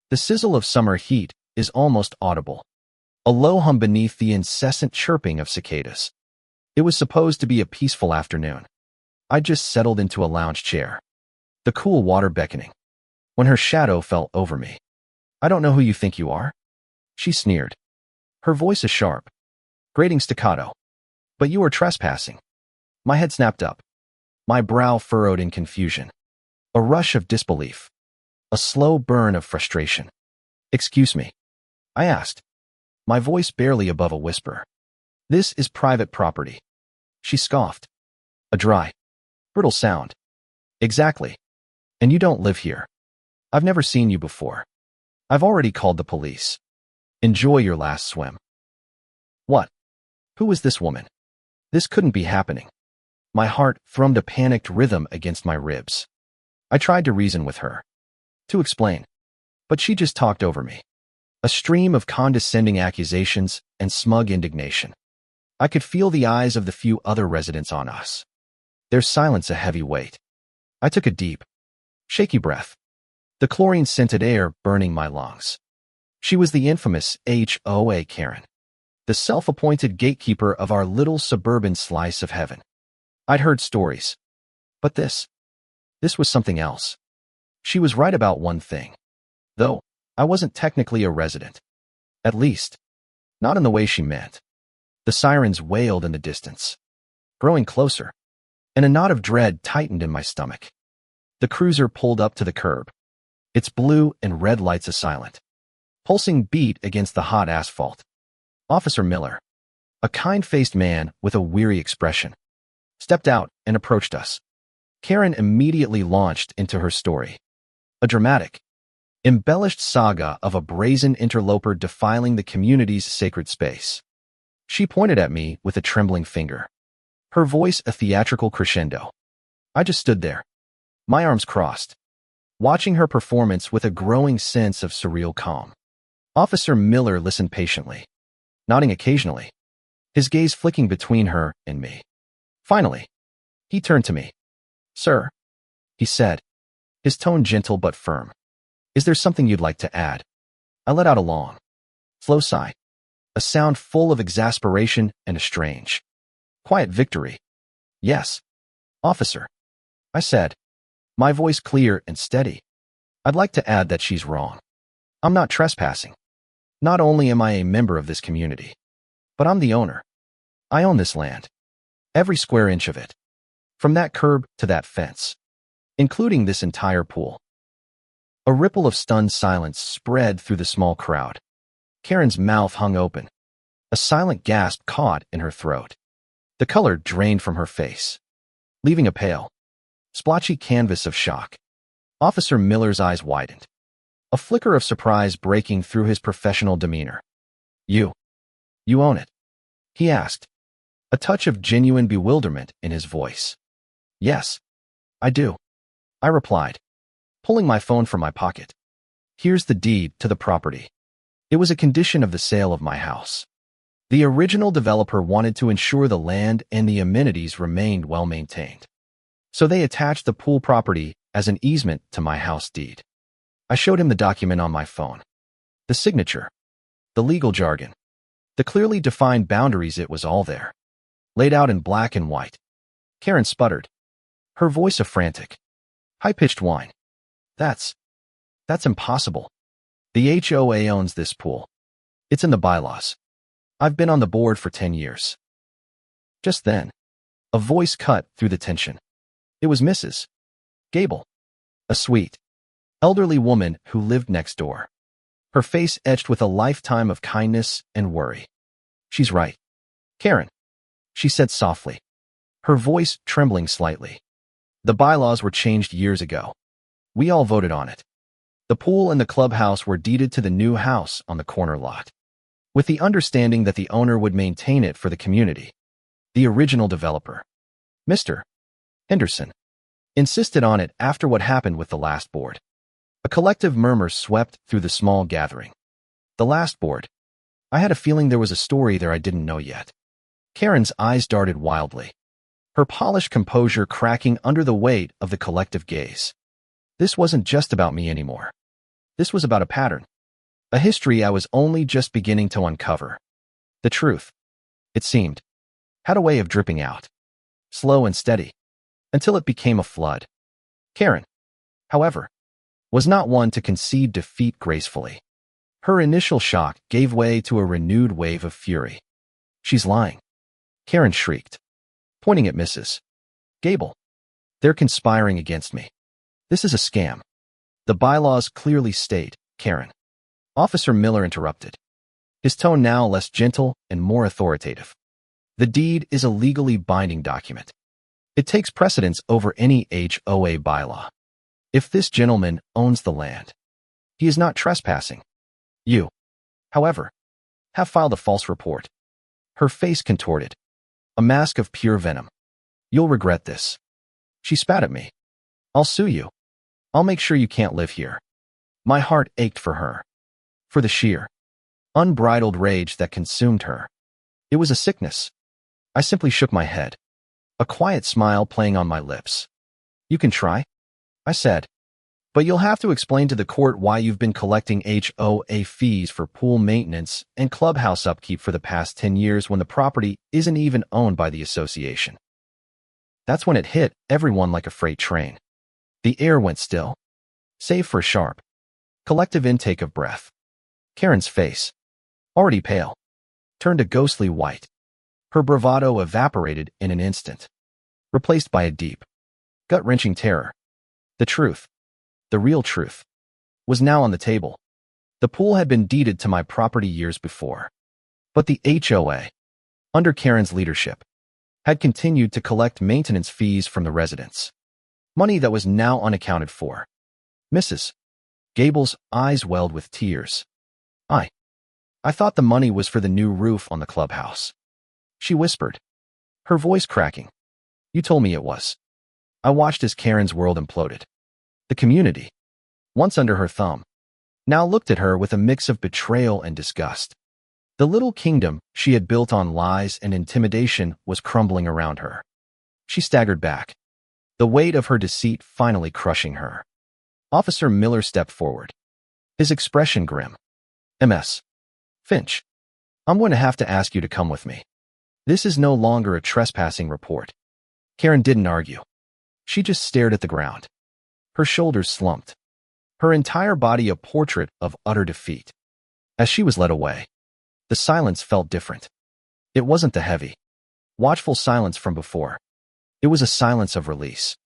The sizzle of summer heat is almost audible, a low hum beneath the incessant chirping of cicadas. It was supposed to be a peaceful afternoon. I just settled into a lounge chair, the cool water beckoning, when her shadow fell over me. "I don't know who you think you are," she sneered. Her voice is sharp, grating staccato. "But you are trespassing." My head snapped up, my brow furrowed in confusion. A rush of disbelief, a slow burn of frustration. "Excuse me," I asked, my voice barely above a whisper. "This is private property." She scoffed. A dry, brittle sound. "Exactly. And you don't live here. I've never seen you before. I've already called the police. Enjoy your last swim." What? Who was this woman? This couldn't be happening. My heart thrummed a panicked rhythm against my ribs. I tried to reason with her, to explain, but she just talked over me. A stream of condescending accusations and smug indignation. I could feel the eyes of the few other residents on us, their silence a heavy weight. I took a deep, shaky breath, the chlorine-scented air burning my lungs. She was the infamous HOA Karen, the self-appointed gatekeeper of our little suburban slice of heaven. I'd heard stories, but this was something else. She was right about one thing, though I wasn't technically a resident. At least, not in the way she meant. The sirens wailed in the distance, growing closer, and a knot of dread tightened in my stomach. The cruiser pulled up to the curb, its blue and red lights a silent, pulsing beat against the hot asphalt. Officer Miller, a kind-faced man with a weary expression, stepped out and approached us. Karen immediately launched into her story. A dramatic, embellished saga of a brazen interloper defiling the community's sacred space. She pointed at me with a trembling finger, her voice a theatrical crescendo. I just stood there, my arms crossed, watching her performance with a growing sense of surreal calm. Officer Miller listened patiently, nodding occasionally, his gaze flicking between her and me. Finally, he turned to me. "Sir," he said, his tone gentle but firm. "Is there something you'd like to add?" I let out a long, slow sigh, a sound full of exasperation and a strange, quiet victory. "Yes, officer," I said, my voice clear and steady. "I'd like to add that she's wrong. I'm not trespassing. Not only am I a member of this community, but I'm the owner. I own this land, every square inch of it, from that curb to that fence, including this entire pool." A ripple of stunned silence spread through the small crowd. Karen's mouth hung open, a silent gasp caught in her throat. The color drained from her face, leaving a pale, splotchy canvas of shock. Officer Miller's eyes widened, a flicker of surprise breaking through his professional demeanor. You own it?" he asked, a touch of genuine bewilderment in his voice. "Yes, I do," I replied, pulling my phone from my pocket. "Here's the deed to the property. It was a condition of the sale of my house. The original developer wanted to ensure the land and the amenities remained well maintained, so they attached the pool property as an easement to my house deed." I showed him the document on my phone. The signature, the legal jargon, the clearly defined boundaries, it was all there, laid out in black and white. Karen sputtered, her voice a frantic, high-pitched whine. That's impossible. The HOA owns this pool. It's in the bylaws. I've been on the board for 10 years. Just then, a voice cut through the tension. It was Mrs. Gable, a sweet, elderly woman who lived next door, her face etched with a lifetime of kindness and worry. "She's right, Karen," she said softly, her voice trembling slightly. "The bylaws were changed years ago. We all voted on it. The pool and the clubhouse were deeded to the new house on the corner lot, with the understanding that the owner would maintain it for the community. The original developer, Mr. Henderson, insisted on it after what happened with the last board." A collective murmur swept through the small gathering. The last board. I had a feeling there was a story there I didn't know yet. Karen's eyes darted wildly, her polished composure cracking under the weight of the collective gaze. This wasn't just about me anymore. This was about a pattern, a history I was only just beginning to uncover. The truth, it seemed, had a way of dripping out, slow and steady, until it became a flood. Karen, however, was not one to concede defeat gracefully. Her initial shock gave way to a renewed wave of fury. "She's lying," Karen shrieked, pointing at Mrs. Gable. "They're conspiring against me. This is a scam. The bylaws clearly state," Karen. Officer Miller interrupted, his tone now less gentle and more authoritative. "The deed is a legally binding document. It takes precedence over any HOA bylaw. If this gentleman owns the land, he is not trespassing. You, however, have filed a false report." Her face contorted, a mask of pure venom. "You'll regret this." She spat at me. "I'll sue you. I'll make sure you can't live here." My heart ached for her, for the sheer, unbridled rage that consumed her. It was a sickness. I simply shook my head, a quiet smile playing on my lips. "You can try," I said, "but you'll have to explain to the court why you've been collecting HOA fees for pool maintenance and clubhouse upkeep for the past 10 years when the property isn't even owned by the association." That's when it hit everyone like a freight train. The air went still, save for a sharp, collective intake of breath. Karen's face, already pale, turned a ghostly white. Her bravado evaporated in an instant, replaced by a deep, gut-wrenching terror. The truth, the real truth, was now on the table. The pool had been deeded to my property years before, but the HOA, under Karen's leadership, had continued to collect maintenance fees from the residents, money that was now unaccounted for. Mrs. Gable's eyes welled with tears. I thought the money was for the new roof on the clubhouse," she whispered, her voice cracking. "You told me it was." I watched as Karen's world imploded. The community, once under her thumb, now looked at her with a mix of betrayal and disgust. The little kingdom she had built on lies and intimidation was crumbling around her. She staggered back, the weight of her deceit finally crushing her. Officer Miller stepped forward, his expression grim. "Ms. Finch, I'm going to have to ask you to come with me. This is no longer a trespassing report." Karen didn't argue. She just stared at the ground, her shoulders slumped, her entire body a portrait of utter defeat. As she was led away, the silence felt different. It wasn't the heavy, watchful silence from before. It was a silence of release,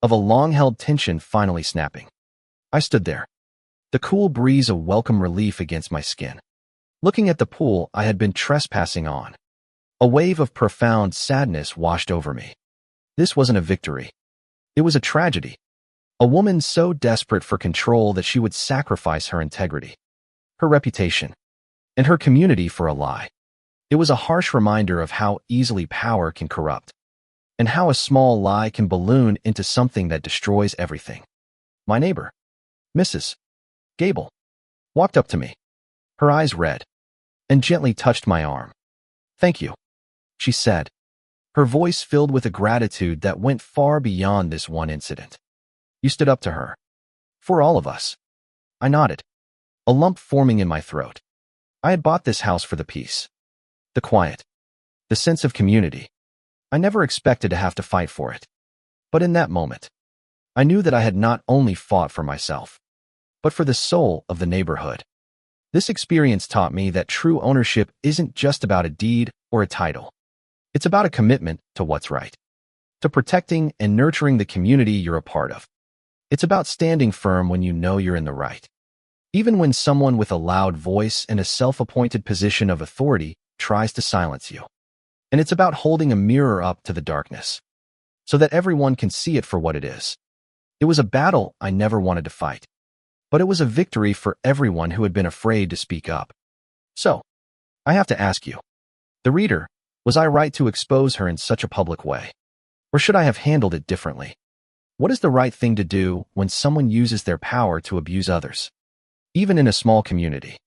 of a long-held tension finally snapping. I stood there, the cool breeze a welcome relief against my skin, looking at the pool I had been trespassing on. A wave of profound sadness washed over me. This wasn't a victory. It was a tragedy. A woman so desperate for control that she would sacrifice her integrity, her reputation, and her community for a lie. It was a harsh reminder of how easily power can corrupt, and how a small lie can balloon into something that destroys everything. My neighbor, Mrs. Gable, walked up to me, her eyes red, and gently touched my arm. "Thank you," she said, her voice filled with a gratitude that went far beyond this one incident. "You stood up to her. For all of us." I nodded, a lump forming in my throat. I had bought this house for the peace, the quiet, the sense of community. I never expected to have to fight for it. But in that moment, I knew that I had not only fought for myself, but for the soul of the neighborhood. This experience taught me that true ownership isn't just about a deed or a title. It's about a commitment to what's right, to protecting and nurturing the community you're a part of. It's about standing firm when you know you're in the right, even when someone with a loud voice and a self-appointed position of authority tries to silence you. And it's about holding a mirror up to the darkness, so that everyone can see it for what it is. It was a battle I never wanted to fight, but it was a victory for everyone who had been afraid to speak up. So, I have to ask you, the reader, was I right to expose her in such a public way? Or should I have handled it differently? What is the right thing to do when someone uses their power to abuse others, even in a small community?